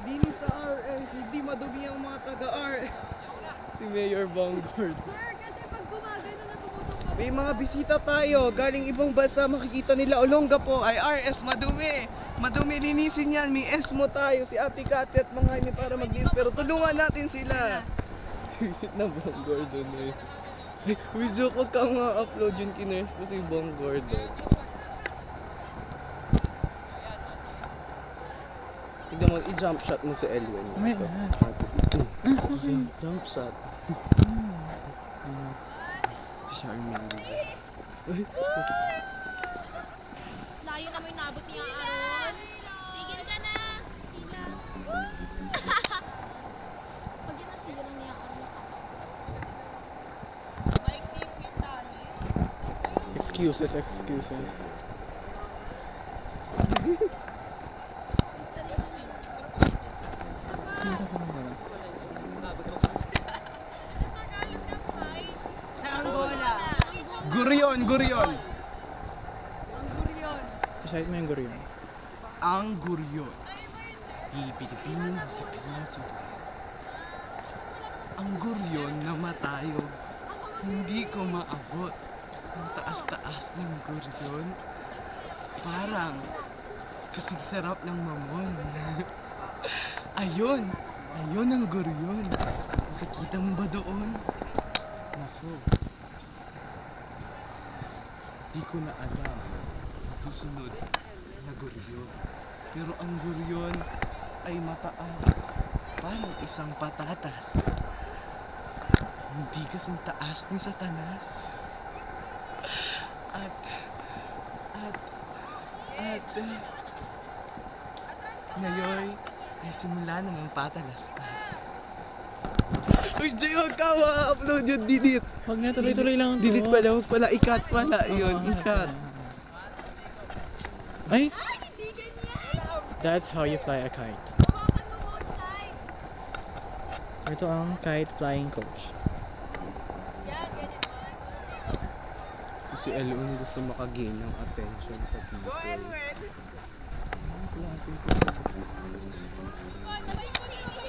Linis sa RS, hindi madumi ang mga taga-RS. Si Mayor Bonggord. Sir, kasi pag gumagano na tumutok. May mga bisita tayo, galing ibang bansa, makikita nila Olongapo ay RS, madumi. Madumi, linisin yan, may ESMO tayo, si Ate Kati at mga ini para mag-linis, pero tulungan natin sila. Na Bonggord doon eh. Video ko ka ma-upload yun, kinurse ko si Bonggord doon. Tignan mo, i-jump shot mo si Elwin. May Okay, jump shot. Siya ang Layo na mo yung nabot niya, Aaron. Tigil ka na. Sila. Pag yun ang sila niya, Aaron. Excuses. Guryon. Ang guryon. Recite mo yung guryon. Ang guryon. Di Pilipining sa Pinas ito. Ang guryon na matayo. Hindi ko maabot. Ang taas-taas ng guryon. Parang kasing sarap ng mamon. Ayun ang guryon. Nakikita mo ba doon? Naku. Di ko na alam ang susunod na guryon. Pero ang guryon ay mataas. Parang isang patatas. Hindi kasing taas ni Satanas. At ngayon ay simula na ng patalastas. Uy, Jay, huwag ka ma-upload yun, delete. Huwag na, tuloy-tuloy lang to. Delete pala, huwag pala, ikat pala yun, ikat. Ay! Hindi ganyan. That's how you fly a kite. Hawakan mo both sides. Ito ang kite flying coach. Yan, ganyan man. Si Elwin gusto makagain ng attention sa people. Go, Elwin! Anong klase ko? Sabay mo rin.